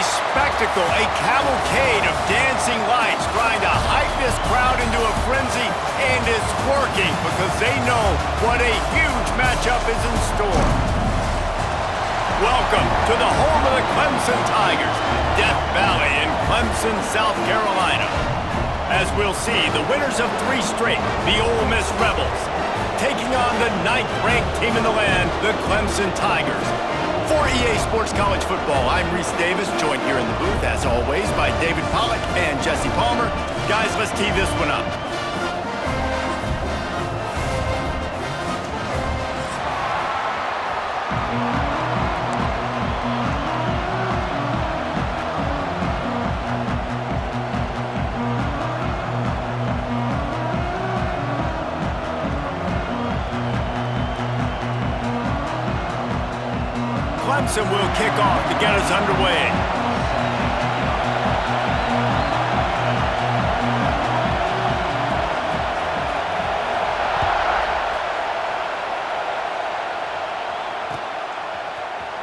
spectacle, a cavalcade of dancing lights trying to hype this crowd into a frenzy, and it's working because they know what a huge matchup is in store. Welcome to the home of the Clemson Tigers, Death Valley in Clemson, South Carolina. As we'll see, the winners of 3 straight, the Ole Miss Rebels, taking on the 9th-ranked team in the land, the Clemson Tigers. For EA Sports College Football, I'm Reese Davis, joined here in the booth, as always, by David Pollack and Jesse Palmer. Guys, let's tee this one up. Clemson will kick off to get us underway.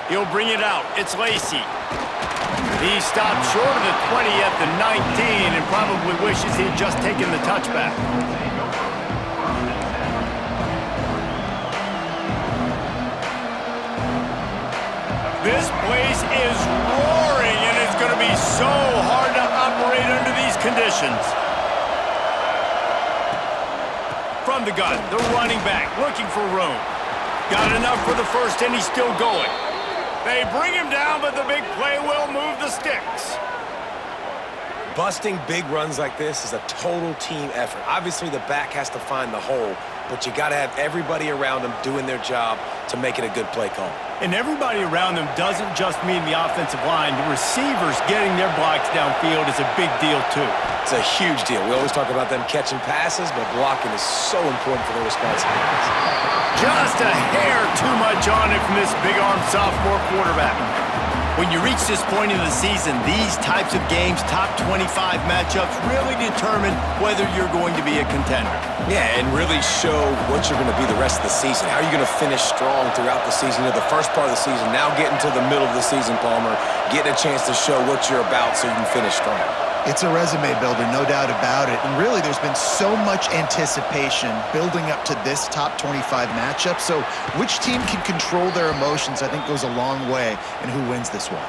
He'll bring it out. It's Lacey. He stopped short of the 20 at the 19 and probably wishes he had just taken the touchback. This place is roaring, and it's going to be so hard to operate under these conditions. From the gun, the running back looking for room. Got enough for the first, and he's still going. They bring him down, but the big play will move the sticks. Busting big runs like this is a total team effort. Obviously, the back has to find the hole, but you got to have everybody around him doing their job to make it a good play call. And everybody around them doesn't just mean the offensive line. The receivers getting their blocks downfield is a big deal, too. It's a huge deal. We always talk about them catching passes, but blocking is so important for their responsibilities. Just a hair too much on it from this big-armed sophomore quarterback. When you reach this point in the season, these types of games, top 25 matchups, really determine whether you're going to be a contender. Yeah, and really show what you're going to be the rest of the season. How are you going to finish strong throughout the season, or the first part of the season, now getting to the middle of the season, Palmer, getting a chance to show what you're about so you can finish strong. It's a resume builder, no doubt about it. And really, there's been so much anticipation building up to this top 25 matchup. So which team can control their emotions, I think, goes a long way in who wins this one.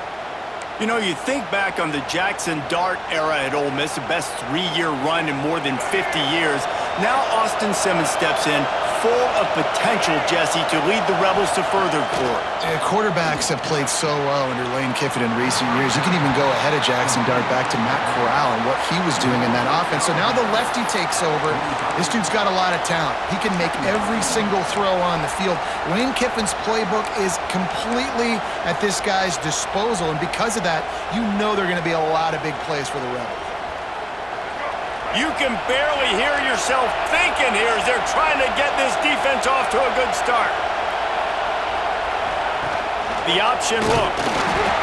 You know, you think back on the Jackson Dart era at Ole Miss, the best 3-year run in more than 50 years. Now Austin Simmons steps in, full of potential, Jesse, to lead the Rebels to further glory. Quarterbacks have played so well under Lane Kiffin in recent years. You can even go ahead of Jackson Dart back to Matt Corral and what he was doing in that offense. So now the lefty takes over. This dude's got a lot of talent. He can make every single throw on the field. Lane Kiffin's playbook is completely at this guy's disposal, and because of that, you know there are going to be a lot of big plays for the Rebels. You can barely hear yourself thinking here as they're trying to get this defense off to a good start. The option look.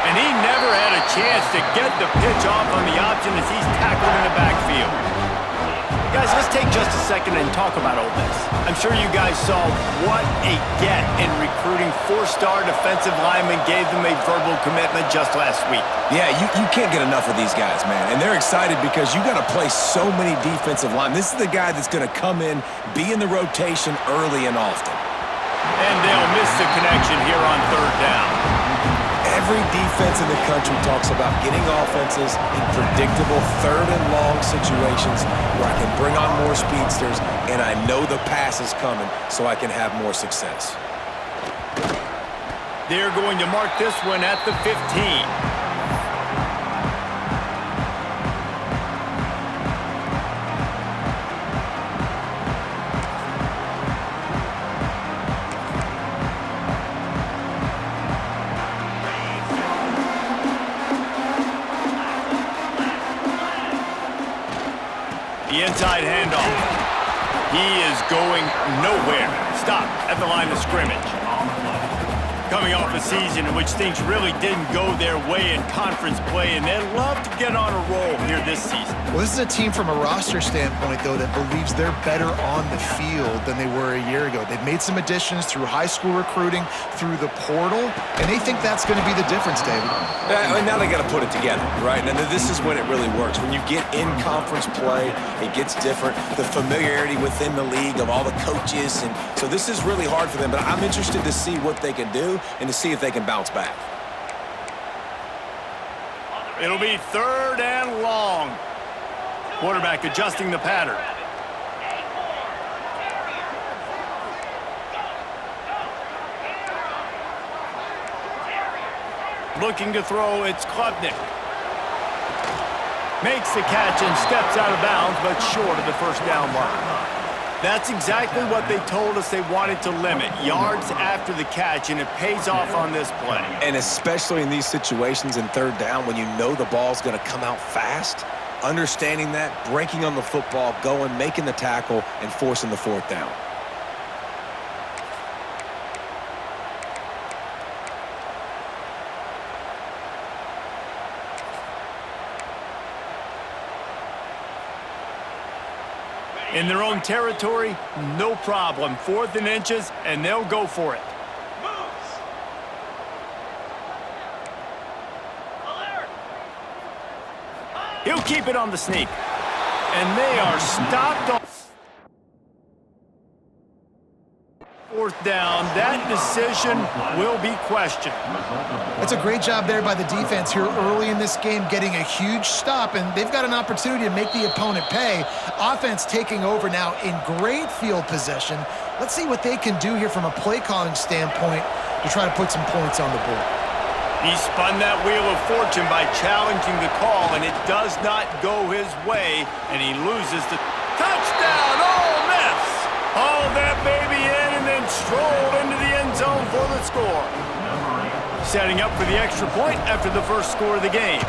And he never had a chance to get the pitch off on the option as he's tackled in the backfield. Guys, let's take just a second and talk about Ole Miss. I'm sure you guys saw what a get in recruiting. 4-star defensive linemen gave them a verbal commitment just last week. Yeah, you can't get enough of these guys, man. And they're excited because you got to play so many defensive linemen. This is the guy that's going to come in, be in the rotation early and often. And they'll miss the connection here on 3rd down. Every defense in the country talks about getting offenses in predictable 3rd and long situations where I can bring on more speedsters and I know the pass is coming so I can have more success. They're going to mark this one at the 15. The inside handoff. He is going nowhere. Stop at the line of scrimmage. Coming off a season in which things really didn't go their way in conference play, and they'd love to get on a roll here this season. Well, this is a team from a roster standpoint, though, that believes they're better on the field than they were a year ago. They've made some additions through high school recruiting, through the portal, and they think that's going to be the difference, David. And now they got to put it together, right? And this is when it really works. When you get in conference play, it gets different. The familiarity within the league of all the coaches, and so this is really hard for them. But I'm interested to see what they can do and to see if they can bounce back. It'll be 3rd and long. Quarterback adjusting the pattern. Looking to throw, it's Klubnik. Makes the catch and steps out of bounds, but short of the first down line. That's exactly what they told us they wanted to limit. Yards after the catch, and it pays off on this play. And especially in these situations in 3rd down when you know the ball's going to come out fast, understanding that, breaking on the football, going, making the tackle, and forcing the 4th down. In their own territory, no problem. 4th and inches, and they'll go for it. He'll keep it on the sneak. And they are stopped on 4th down. That decision will be questioned. That's a great job there by the defense here early in this game, getting a huge stop, and they've got an opportunity to make the opponent pay. Offense taking over now in great field possession. Let's see what they can do here from a play calling standpoint to try to put some points on the board. He spun that wheel of fortune by challenging the call, and it does not go his way, and he loses the touchdown. Ole Miss! Hauled that baby in and then strolled into the end zone for the score. Setting up for the extra point after the first score of the game.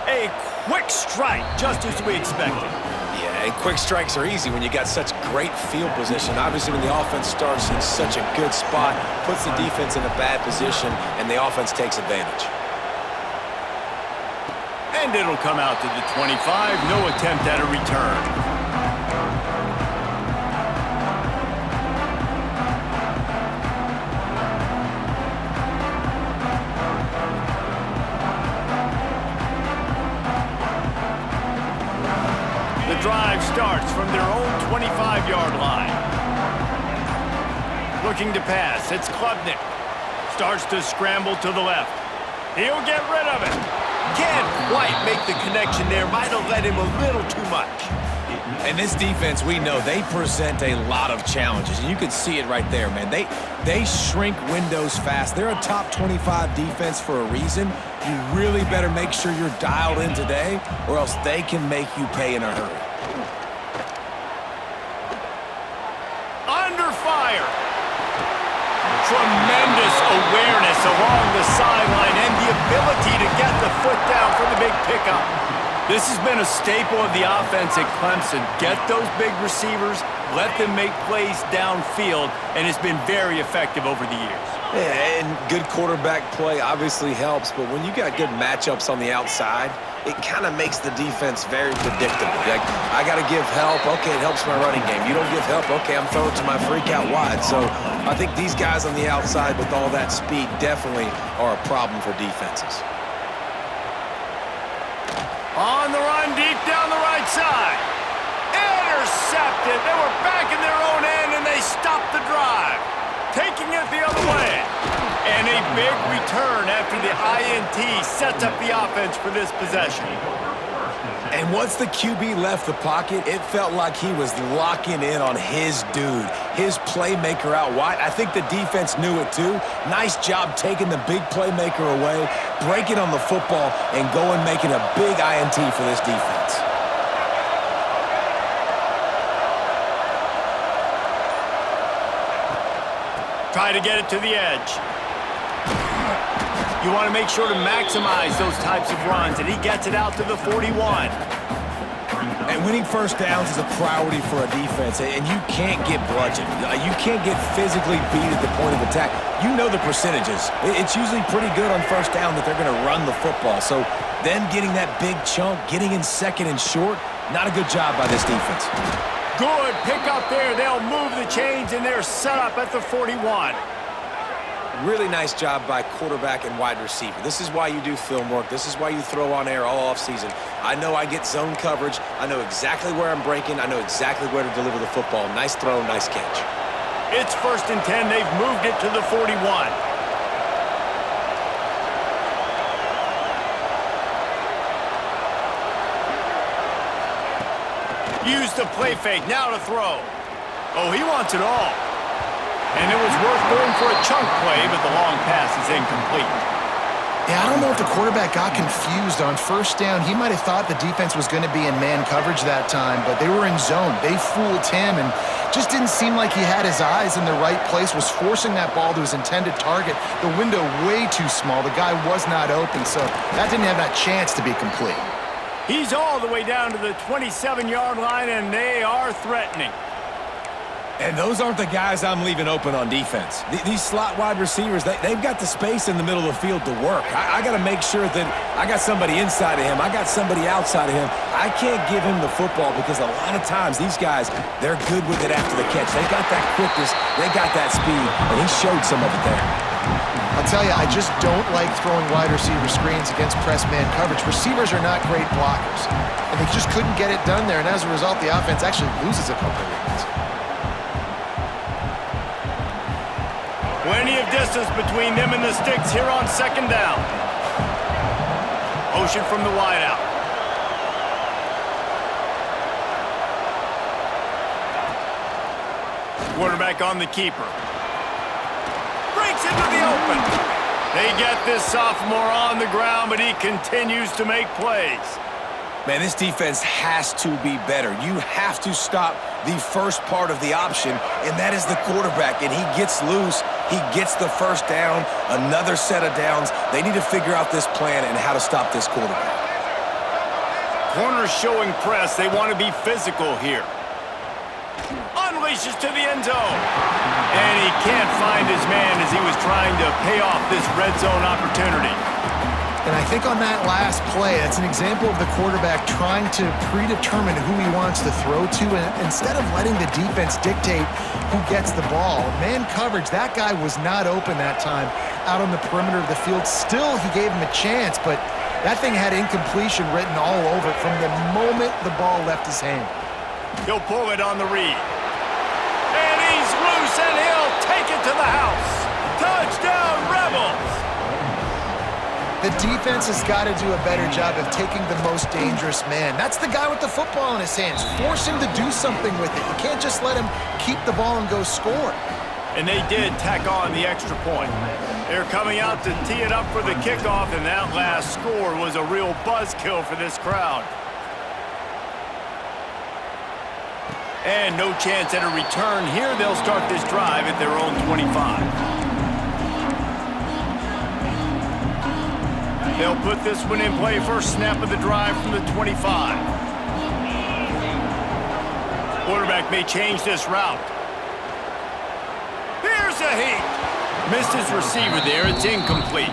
A quick strike, just as we expected. Yeah, and quick strikes are easy when you got such great field position. Obviously, when the offense starts in such a good spot, puts the defense in a bad position, and the offense takes advantage. And it'll come out to the 25. No attempt at a return. Drive starts from their own 25-yard line. Looking to pass, it's Klubnik. Starts to scramble to the left. He'll get rid of it. Can't quite make the connection there. Might have let him a little too much. And this defense, we know, they present a lot of challenges. And you can see it right there, man. They shrink windows fast. They're a top 25 defense for a reason. You really better make sure you're dialed in today, or else they can make you pay in a hurry. Under fire. Tremendous awareness along the sideline and the ability to get the foot down for the big pickup. This has been a staple of the offense at Clemson. Get those big receivers, let them make plays downfield, and it's been very effective over the years. Yeah, and good quarterback play obviously helps, but when you got good matchups on the outside, it kind of makes the defense very predictable. Like, I got to give help. Okay, it helps my running game. You don't give help. Okay, I'm throwing to my freak out wide. So I think these guys on the outside with all that speed definitely are a problem for defenses. On the run, deep down the right side. Intercepted. They were back in their own end, and they stopped the drive. Taking it the other way. And a big return after the INT sets up the offense for this possession. And once the QB left the pocket, it felt like he was locking in on his dude, his playmaker out wide. I think the defense knew it too. Nice job taking the big playmaker away, breaking on the football, and going making a big INT for this defense. Try to get it to the edge. You want to make sure to maximize those types of runs, and he gets it out to the 41. And winning first downs is a priority for a defense, and you can't get bludgeoned. You can't get physically beat at the point of attack. You know the percentages. It's usually pretty good on first down that they're going to run the football. So them getting that big chunk, getting in second and short, not a good job by this defense. Good pick up there. They'll move the chains, and they're set up at the 41. Really nice job by quarterback and wide receiver. This is why you do film work. This is why you throw on air all offseason. I know I get zone coverage. I know exactly where I'm breaking. I know exactly where to deliver the football. Nice throw, nice catch. It's 1st and 10. They've moved it to the 41. Use the play fake. Now to throw. Oh, he wants it all. And it was worth going for a chunk play, but the long pass is incomplete. Yeah, I don't know if the quarterback got confused on first down. He might have thought the defense was going to be in man coverage that time, but they were in zone. They fooled him and just didn't seem like he had his eyes in the right place, was forcing that ball to his intended target. The window way too small. The guy was not open, so that didn't have that chance to be complete. He's all the way down to the 27-yard line, and they are threatening. And those aren't the guys I'm leaving open on defense. These slot wide receivers, they've got the space in the middle of the field to work. I got to make sure that I got somebody inside of him. I got somebody outside of him. I can't give him the football because a lot of times these guys, they're good with it after the catch. They got that quickness. They got that speed, and he showed some of it there. I'll tell you, I just don't like throwing wide receiver screens against press man coverage. Receivers are not great blockers, and they just couldn't get it done there, and as a result, the offense actually loses a couple of yards. Plenty of distance between them and the sticks here on 2nd down. Motion from the wideout. Quarterback on the keeper. Breaks into the open. They get this sophomore on the ground, but he continues to make plays. Man, this defense has to be better. You have to stop the first part of the option, and that is the quarterback. And he gets loose. He gets the first down, another set of downs. They need to figure out this plan and how to stop this quarterback. Corners showing press. They want to be physical here. Unleashes to the end zone. And he can't find his man as he was trying to pay off this red zone opportunity. And I think on that last play, that's an example of the quarterback trying to predetermine who he wants to throw to, and instead of letting the defense dictate who gets the ball. Man coverage, that guy was not open that time out on the perimeter of the field. Still, he gave him a chance, but that thing had incompletion written all over it from the moment the ball left his hand. He'll pull it on the read. And he's loose, and he'll take it to the house. Touchdown, Rebels! The defense has got to do a better job of taking the most dangerous man. That's the guy with the football in his hands. Force him to do something with it. You can't just let him keep the ball and go score. And they did tack on the extra point. They're coming out to tee it up for the kickoff, and that last score was a real buzzkill for this crowd. And no chance at a return here. They'll start this drive at their own 25. They'll put this one in play. First snap of the drive from the 25. Quarterback may change this route. Here's a heat. Missed his receiver there. It's incomplete.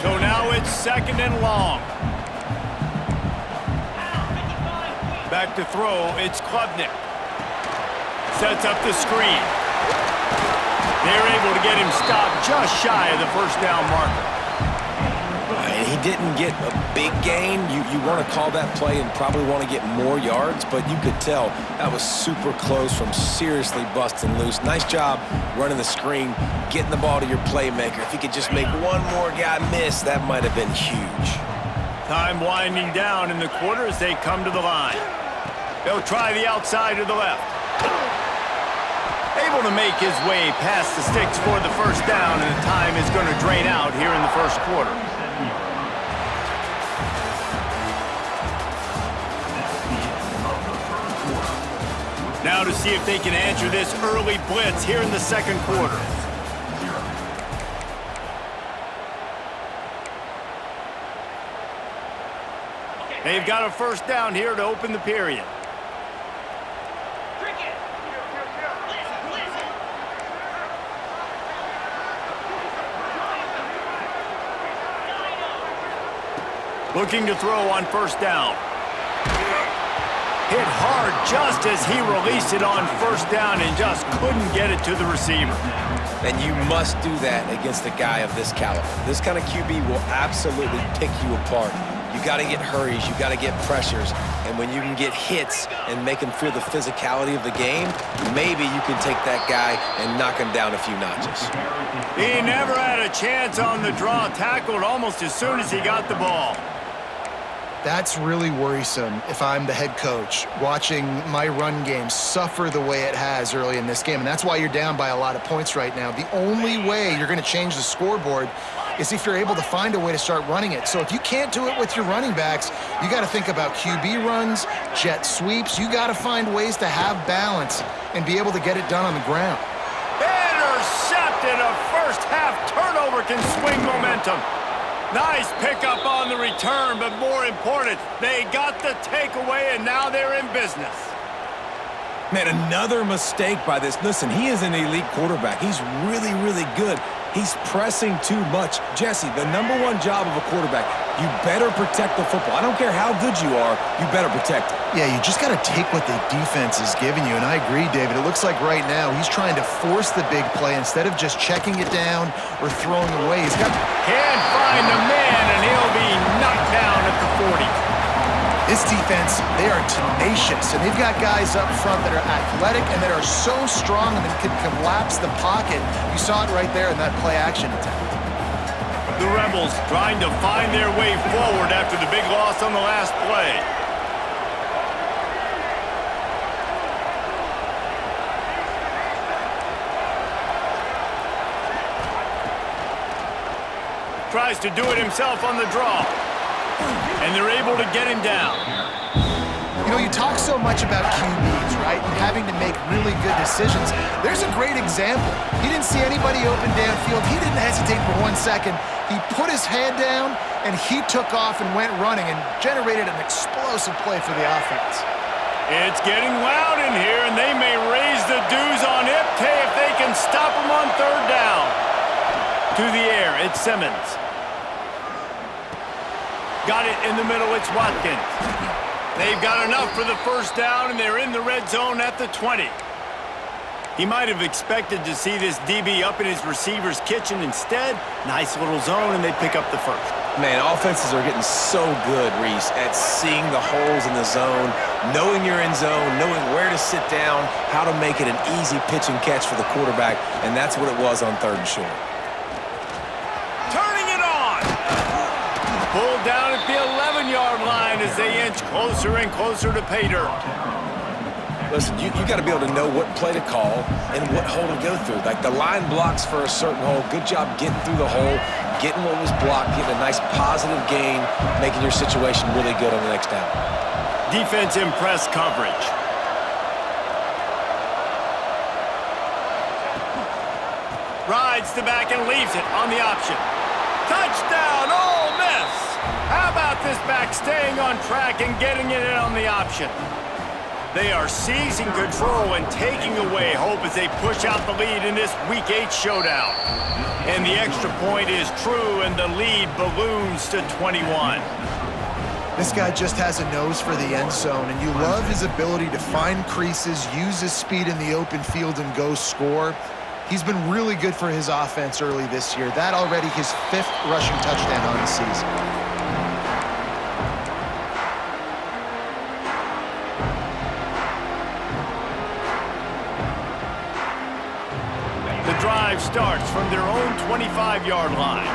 So now it's 2nd and long. Back to throw. It's Klubnik. Sets up the screen. They're able to get him stopped just shy of the first down marker. He didn't get a big gain. You want to call that play and probably want to get more yards, but you could tell that was super close from seriously busting loose. Nice job running the screen, getting the ball to your playmaker. If he could just make one more guy miss, that might have been huge. Time winding down in the quarter as they come to the line. They'll try the outside to the left. Able to make his way past the sticks for the first down, and the time is going to drain out here in the first quarter. Now to see if they can answer this early blitz here in the second quarter. They've got a first down here to open the period. Looking to throw on first down. Hit hard just as he released it on first down and just couldn't get it to the receiver. And you must do that against a guy of this caliber. This kind of QB will absolutely pick you apart. You got to get hurries, you got to get pressures, and when you can get hits and make him feel the physicality of the game, maybe you can take that guy and knock him down a few notches. He never had a chance on the draw, tackled almost as soon as he got the ball. That's really worrisome if I'm the head coach, watching my run game suffer the way it has early in this game. And that's why you're down by a lot of points right now. The only way you're going to change the scoreboard is if you're able to find a way to start running it. So if you can't do it with your running backs, you got to think about QB runs, jet sweeps. You got to find ways to have balance and be able to get it done on the ground. Intercepted. A first half turnover can swing momentum. Nice pickup on the return, but more important, they got the takeaway, and now they're in business. Man, another mistake by this. Listen, he is an elite quarterback. He's really, really good. He's pressing too much. Jesse, the #1 job of a quarterback, you better protect the football. I don't care how good you are, you better protect it. Yeah, you just got to take what the defense is giving you, and I agree, David. It looks like right now he's trying to force the big play instead of just checking it down or throwing away. He's got... Can't find the man, and he'll be knocked down at the 40. This defense, they are tenacious, and they've got guys up front that are athletic and that are so strong and that can collapse the pocket. You saw it right there in that play-action attempt. The Rebels trying to find their way forward after the big loss on the last play. Tries to do it himself on the draw. And they're able to get him down. You know, you talk so much about QBs, right, and having to make really good decisions. There's a great example. He didn't see anybody open downfield. He didn't hesitate for 1 second. He put his head down, and he took off and went running and generated an explosive play for the offense. It's getting loud in here, and they may raise the dues on Iptay if they can stop him on third down. To the air, it's Simmons. Got it in the middle, it's Watkins. They've got enough for the first down, and they're in the red zone at the 20. He might have expected to see this DB up in his receiver's kitchen. Instead, nice little zone, and they pick up the first. Man, offenses are getting so good, Reese, at seeing the holes in the zone, knowing you're in zone, knowing where to sit down, how to make it an easy pitch and catch for the quarterback, and that's what it was on 3rd and short. Turning it on! Pulled down at the 11-yard line as they inch closer and closer to pay dirt. Listen, you got to be able to know what play to call and what hole to go through. Like, the line blocks for a certain hole. Good job getting through the hole, getting what was blocked, getting a nice positive gain, making your situation really good on the next down. Defense in press coverage. Rides the back and leaves it on the option. Touchdown, Ole Miss! How about this back staying on track and getting it in on the option? They are seizing control and taking away hope as they push out the lead in this Week 8 showdown. And the extra point is true, and the lead balloons to 21. This guy just has a nose for the end zone, and you love his ability to find creases, use his speed in the open field, and go score. He's been really good for his offense early this year. That already his 5th rushing touchdown on the season. The drive starts from their own 25-yard line.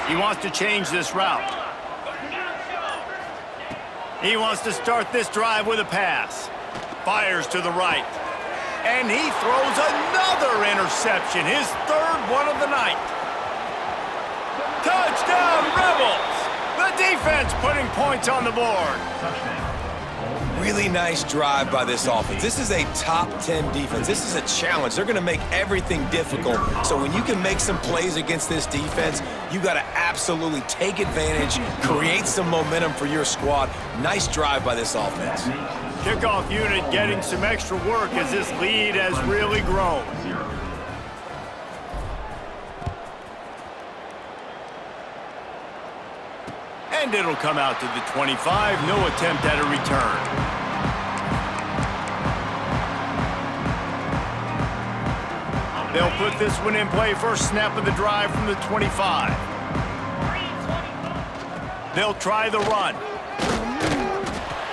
He wants to change this route. He wants to start this drive with a pass. Fires to the right. And he throws another interception, his 3rd one of the night. Touchdown, Rebels! The defense putting points on the board. Really nice drive by this offense. This is a top 10 defense. This is a challenge. They're going to make everything difficult. So when you can make some plays against this defense, you got to absolutely take advantage, create some momentum for your squad. Nice drive by this offense. Kickoff unit getting some extra work as this lead has really grown. And it'll come out to the 25. No attempt at a return. They'll put this one in play. First snap of the drive from the 25. They'll try the run.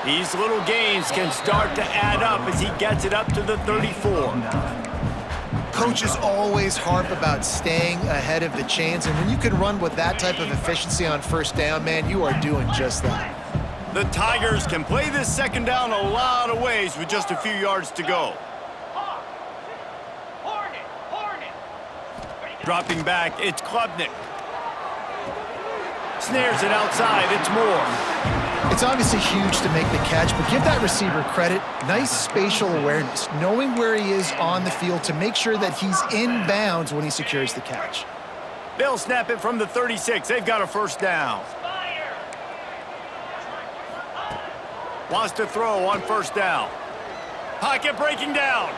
These little gains can start to add up as he gets it up to the 34. Coaches always harp about staying ahead of the chains, and when you can run with that type of efficiency on first down, man, you are doing just that. The Tigers can play this second down a lot of ways with just a few yards to go. Dropping back, it's Klubnik. Snares it outside, it's Moore. It's obviously huge to make the catch, but give that receiver credit. Nice spatial awareness, knowing where he is on the field to make sure that he's in bounds when he secures the catch. They'll snap it from the 36. They've got a first down. Wants to throw on first down. Pocket breaking down.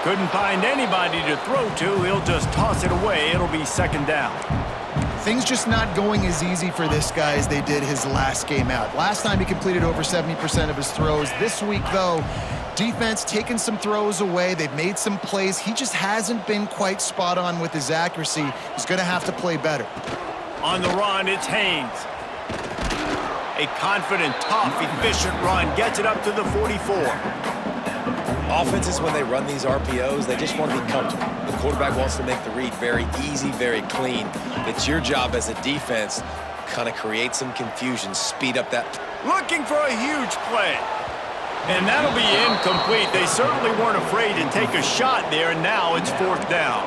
Couldn't find anybody to throw to. He'll just toss it away. It'll be second down. Things just not going as easy for this guy as they did his last game out. Last time he completed over 70% of his throws. This week, though, defense taking some throws away. They've made some plays. He just hasn't been quite spot on with his accuracy. He's going to have to play better. On the run, it's Haynes. A confident, tough, efficient run. Gets it up to the 44. Offenses, when they run these RPOs, they just want to be comfortable. The quarterback wants to make the read very easy, very clean. It's your job as a defense, kind of create some confusion, speed up that. Looking for a huge play. And that'll be incomplete. They certainly weren't afraid to take a shot there, and now it's fourth down.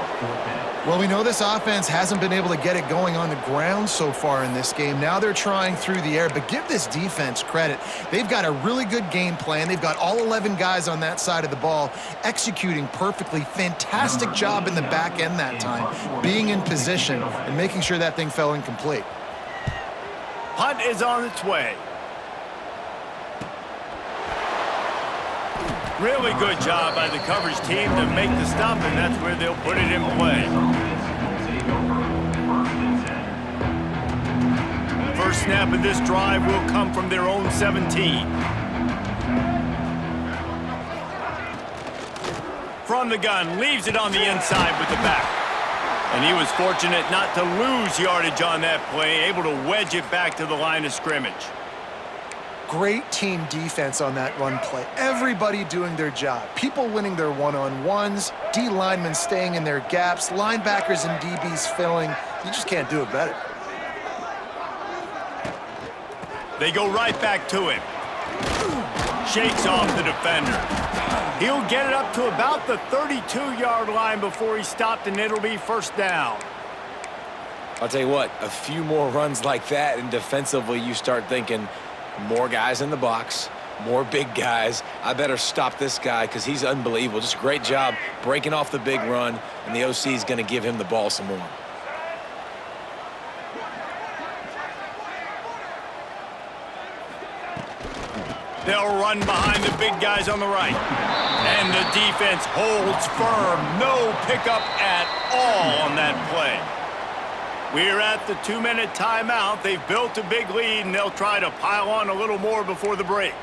Well, we know this offense hasn't been able to get it going on the ground so far in this game. Now they're trying through the air, but give this defense credit. They've got a really good game plan. They've got all 11 guys on that side of the ball executing perfectly. Fantastic job in the back end that time, being in position and making sure that thing fell incomplete. Punt is on its way. Really good job by the coverage team to make the stop, and that's where they'll put it in play. First snap of this drive will come from their own 17. From the gun, leaves it on the inside with the back. And he was fortunate not to lose yardage on that play, able to wedge it back to the line of scrimmage. Great team defense on that run play. Everybody doing their job. People winning their one-on-ones, D linemen staying in their gaps, linebackers and DBs filling. You just can't do it better. They go right back to him. Shakes off the defender. He'll get it up to about the 32-yard line before he stopped, and it'll be first down. I'll tell you what, a few more runs like that, and defensively you start thinking, more guys in the box, more big guys. I better stop this guy because he's unbelievable. Just a great job breaking off the big run, and the OC is going to give him the ball some more. They'll run behind the big guys on the right. And the defense holds firm. No pickup at all on that play. We're at the 2-minute timeout. They've built a big lead, and they'll try to pile on a little more before the break.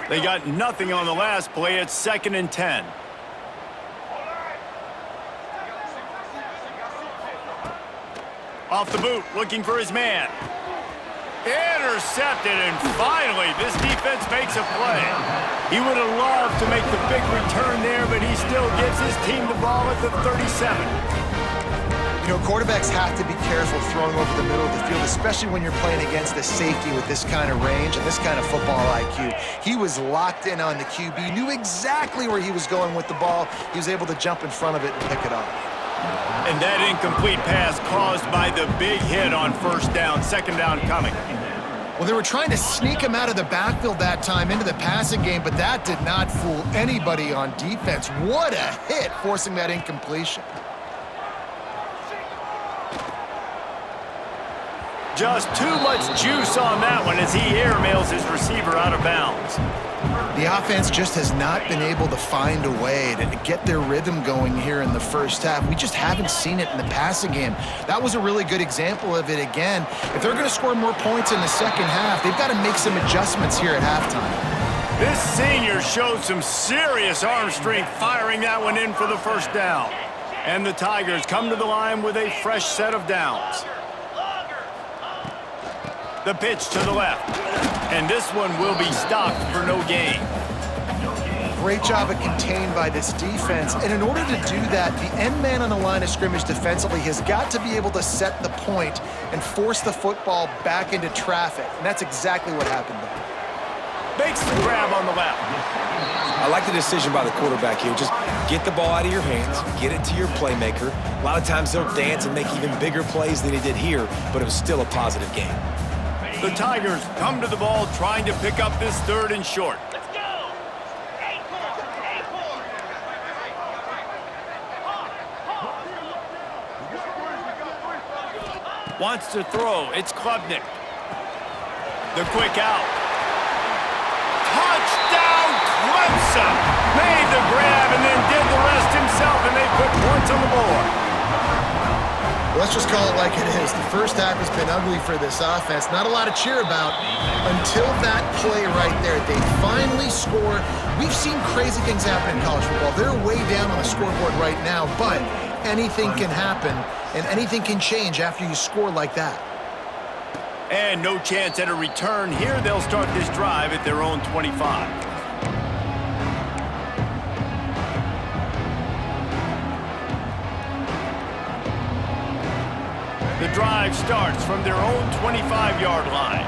They got nothing on the last play. It's 2nd and 10. Off the boot, looking for his man. Intercepted, and finally, this defense makes a play. He would have loved to make the big return there, but he still gives his team the ball at the 37. You know, quarterbacks have to be careful throwing over the middle of the field, especially when you're playing against a safety with this kind of range and this kind of football IQ. He was locked in on the QB, knew exactly where he was going with the ball. He was able to jump in front of it and pick it up. And that incomplete pass caused by the big hit on first down, second down coming. Well, they were trying to sneak him out of the backfield that time into the passing game, but that did not fool anybody on defense. What a hit, forcing that incompletion. Just too much juice on that one as he airmails his receiver out of bounds. The offense just has not been able to find a way to get their rhythm going here in the first half. We just haven't seen it in the passing game. That was a really good example of it again. If they're going to score more points in the second half, they've got to make some adjustments here at halftime. This senior showed some serious arm strength firing that one in for the first down. And the Tigers come to the line with a fresh set of downs. The pitch to the left. And this one will be stopped for no gain. Great job of contained by this defense. And in order to do that, the end man on the line of scrimmage defensively has got to be able to set the point and force the football back into traffic. And that's exactly what happened there. Makes the grab on the left. I like the decision by the quarterback here. Just get the ball out of your hands, get it to your playmaker. A lot of times they'll dance and make even bigger plays than he did here, but it was still a positive game. The Tigers come to the ball trying to pick up this third and short. Let's go! Wants to throw. It's Klubnik. The quick out. Touchdown, Clemson! Made the grab and then did the rest himself, and they put points on the board. Let's just call it like it is. The first half has been ugly for this offense. Not a lot to cheer about until that play right there. They finally score. We've seen crazy things happen in college football. They're way down on the scoreboard right now, but anything can happen, and anything can change after you score like that. And no chance at a return here. They'll start this drive at their own 25. The drive starts from their own 25-yard line.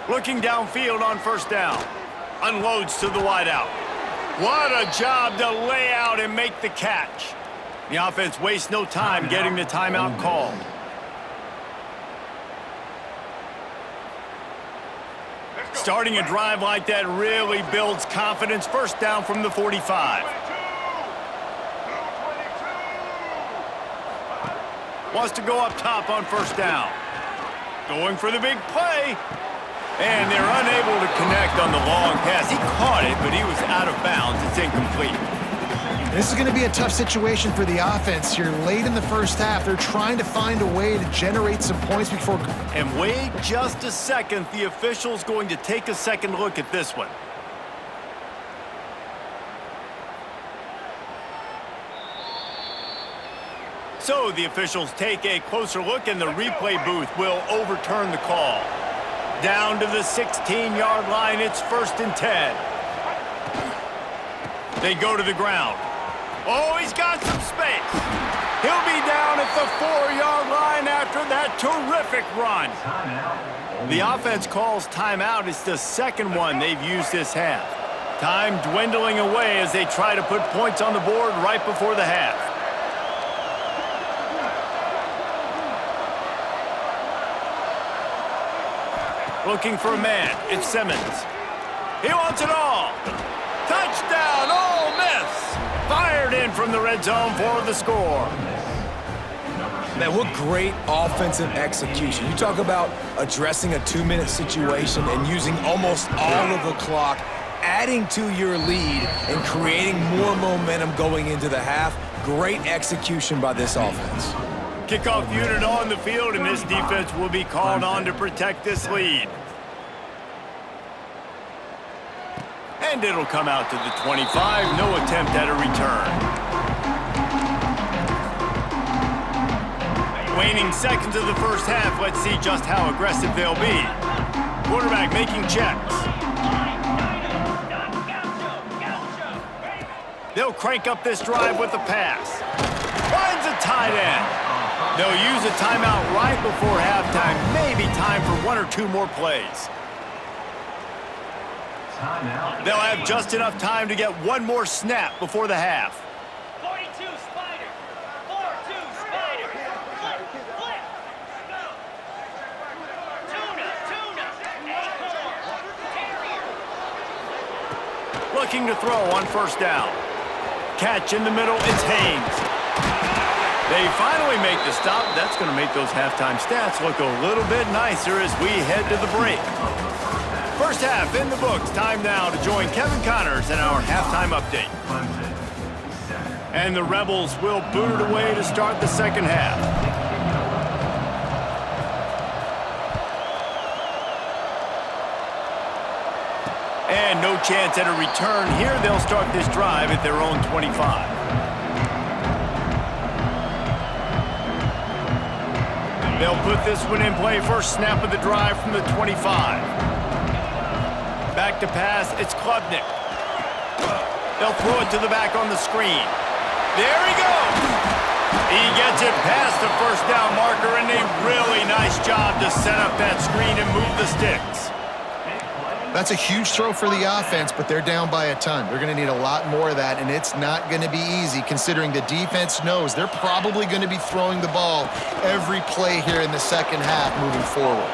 Looking downfield on first down. Unloads to the wideout. What a job to lay out and make the catch. The offense wastes no time getting the timeout called. Starting a drive like that really builds confidence. First down from the 45. Wants to go up top on first down. Going for the big play. And they're unable to connect on the long pass. He caught it, but he was out of bounds. It's incomplete. This is going to be a tough situation for the offense here late in the first half. They're trying to find a way to generate some points before... And wait just a second. The official's going to take a second look at this one. So the officials take a closer look, and the replay booth will overturn the call. Down to the 16-yard line. It's 1st and 10. They go to the ground. Oh, he's got some space. He'll be down at the 4-yard line after that terrific run. The offense calls timeout. It's the second one they've used this half. Time dwindling away as they try to put points on the board right before the half. Looking for a man. It's Simmons. He wants it all. Touchdown, Ole Miss. Fired in from the red zone for the score. Man, what great offensive execution. You talk about addressing a 2-minute situation and using almost all of the clock, adding to your lead and creating more momentum going into the half. Great execution by this offense. Kickoff unit on the field, and this defense will be called on to protect this lead. And it'll come out to the 25. No attempt at a return. Waning seconds of the first half. Let's see just how aggressive they'll be. Quarterback making checks. They'll crank up this drive with the pass. Finds a tight end. They'll use a timeout right before halftime. Maybe time for one or two more plays. They'll have just enough time to get one more snap before the half. 42 Spider. 4-2 Spider. Flip, flip. Go. Tuna. Acorn. Terrier. Looking to throw on first down. Catch in the middle, it's Haynes. They finally make the stop. That's going to make those halftime stats look a little bit nicer as we head to the break. First half in the books. Time now to join Kevin Connors in our halftime update. And the Rebels will boot it away to start the second half. And no chance at a return here. They'll start this drive at their own 25. They'll put this one in play. First snap of the drive from the 25. Back to pass, it's Klubnik. They'll throw it to the back on the screen. There he goes! He gets it past the first down marker, and a really nice job to set up that screen and move the sticks. That's a huge throw for the offense, but they're down by a ton. They're going to need a lot more of that, and it's not going to be easy considering the defense knows they're probably going to be throwing the ball every play here in the second half moving forward.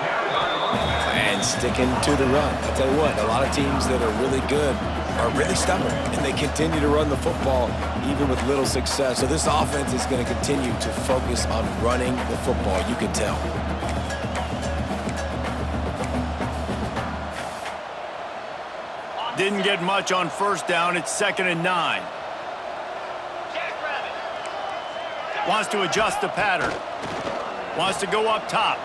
And sticking to the run. I'll tell you what, a lot of teams that are really good are really stubborn, and they continue to run the football even with little success. So this offense is going to continue to focus on running the football. You can tell. Didn't get much on first down. It's 2nd and 9. Wants to adjust the pattern. Wants to go up top.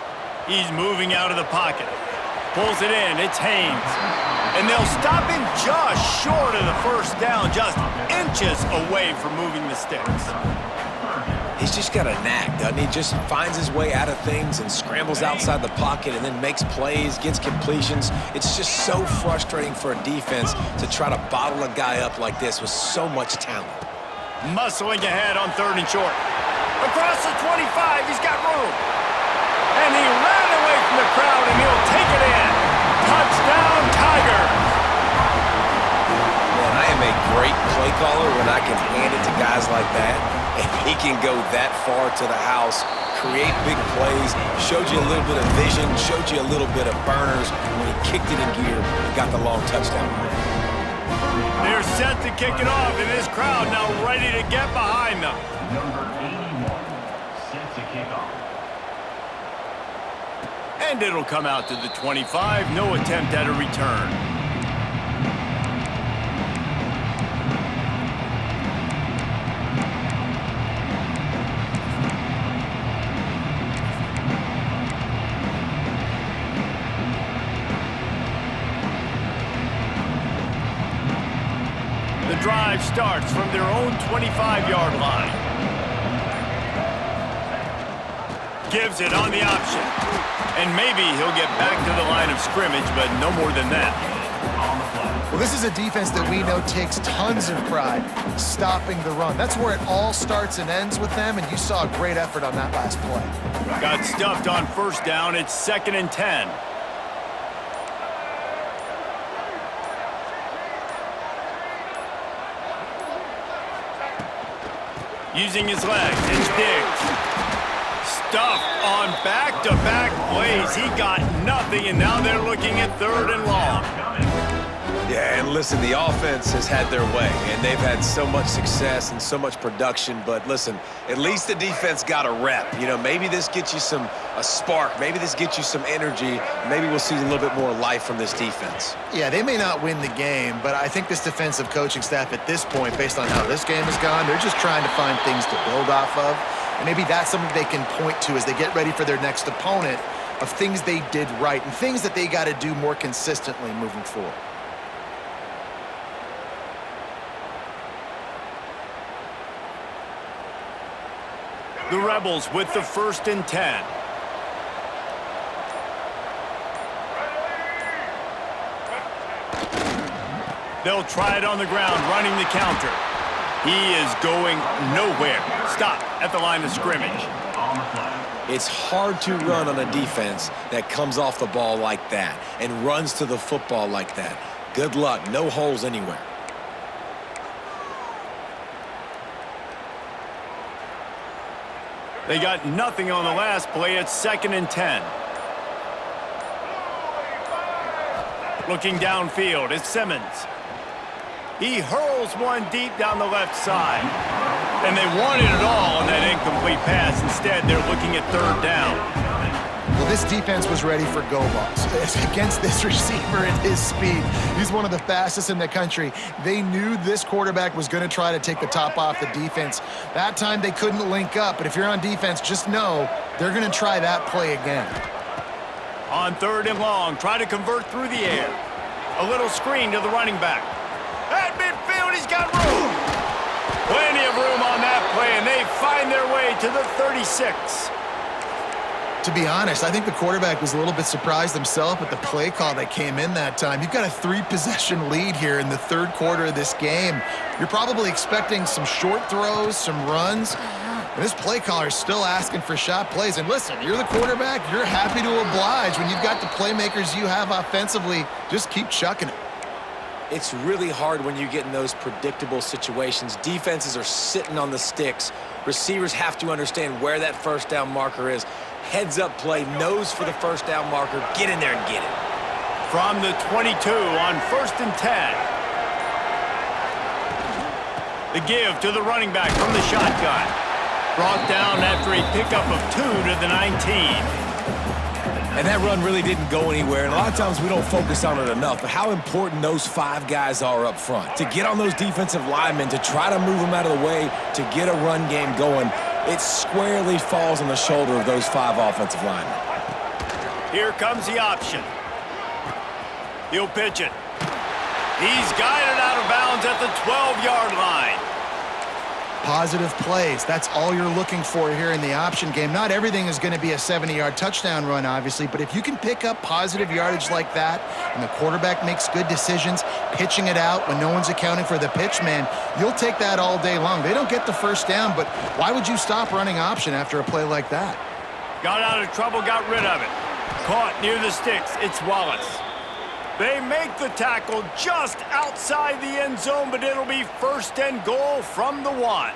He's moving out of the pocket. Pulls it in. It's Haynes. And they'll stop him just short of the first down, just inches away from moving the sticks. He's just got a knack, doesn't he? Just finds his way out of things and scrambles outside the pocket and then makes plays, gets completions. It's just so frustrating for a defense to try to bottle a guy up like this with so much talent. Muscling ahead on 3rd and short. Across the 25, he's got room. And he ran away from the crowd, and he'll take it in. Touchdown, Tigers! Man, I am a great play caller when I can hand it to guys like that. And he can go that far to the house, create big plays, showed you a little bit of vision, showed you a little bit of burners when he kicked it in gear and got the long touchdown. They're set to kick it off, and this crowd now ready to get behind them. Number 81, set to kick off. And it'll come out to the 25. No attempt at a return. The drive starts from their own 25-yard line. Gives it on the option. And maybe he'll get back to the line of scrimmage, but no more than that. Well, this is a defense that we know takes tons of pride stopping the run. That's where it all starts and ends with them, and you saw a great effort on that last play. Got stuffed on first down. It's 2nd and 10. Using his legs, it's Diggs. Stuffed on back-to-back plays. He got nothing, and now they're looking at 3rd and long. Yeah, and listen, the offense has had their way, and they've had so much success and so much production. But listen, at least the defense got a rep. You know, maybe this gets you a spark. Maybe this gets you some energy. Maybe we'll see a little bit more life from this defense. Yeah, they may not win the game, but I think this defensive coaching staff at this point, based on how this game has gone, they're just trying to find things to build off of. And maybe that's something they can point to as they get ready for their next opponent of things they did right and things that they got to do more consistently moving forward. The Rebels with the 1st and 10. They'll try it on the ground, running the counter. He is going nowhere. Stop at the line of scrimmage. On the play. It's hard to run on a defense that comes off the ball like that and runs to the football like that. Good luck. No holes anywhere. They got nothing on the last play. It's 2nd and 10. Looking downfield, it's Simmons. He hurls one deep down the left side. And they wanted it all on that incomplete pass. Instead, they're looking at 3rd down. Well, this defense was ready for go balls. Against this receiver at his speed, he's one of the fastest in the country. They knew this quarterback was going to try to take the top off the defense. That time they couldn't link up, but if you're on defense, just know they're going to try that play again. On 3rd and long, try to convert through the air. A little screen to the running back. At midfield, he's got room. Plenty of room on that play, and they find their way to the 36. To be honest, I think the quarterback was a little bit surprised himself at the play call that came in that time. You've got a 3-possession lead here in the 3rd quarter of this game. You're probably expecting some short throws, some runs. And this play caller is still asking for shot plays. And listen, you're the quarterback. You're happy to oblige. When you've got the playmakers you have offensively, just keep chucking it. It's really hard when you get in those predictable situations. Defenses are sitting on the sticks. Receivers have to understand where that 1st down marker is. Heads up play, nose for the 1st down marker. Get in there and get it. From the 22 on 1st and 10. The give to the running back from the shotgun. Brought down after a pickup of 2 to the 19. And that run really didn't go anywhere. And a lot of times we don't focus on it enough, but how important those 5 guys are up front. To get on those defensive linemen, to try to move them out of the way, to get a run game going, it squarely falls on the shoulder of those 5 offensive linemen. Here comes the option. He'll pitch it. He's guided out of bounds at the 12-yard line. Positive plays. That's all you're looking for here in the option game. Not everything is going to be a 70-yard touchdown run, obviously, but if you can pick up positive yardage like that and the quarterback makes good decisions, pitching it out when no one's accounting for the pitch man, you'll take that all day long. They don't get the 1st down, but why would you stop running option after a play like that? Got out of trouble, got rid of it. Caught near the sticks. It's Wallace. They make the tackle just outside the end zone, but it'll be 1st and goal from the 1.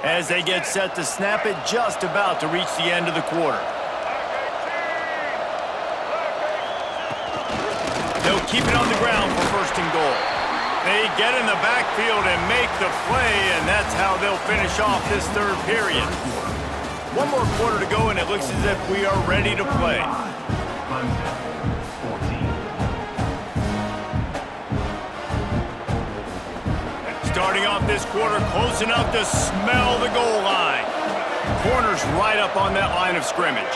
As they get set to snap it, just about to reach the end of the quarter. They'll keep it on the ground for 1st and goal. They get in the backfield and make the play, and that's how they'll finish off this 3rd period. 1 more quarter to go, and it looks as if we are ready to play. Clemson, 14. Starting off this quarter, close enough to smell the goal line. Corner's right up on that line of scrimmage.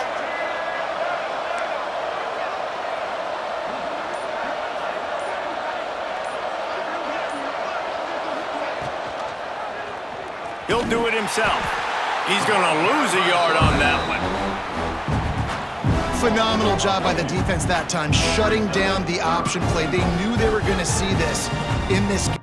He'll do it himself. He's going to lose a yard on that one. Phenomenal job by the defense that time, shutting down the option play. They knew they were going to see this in this game.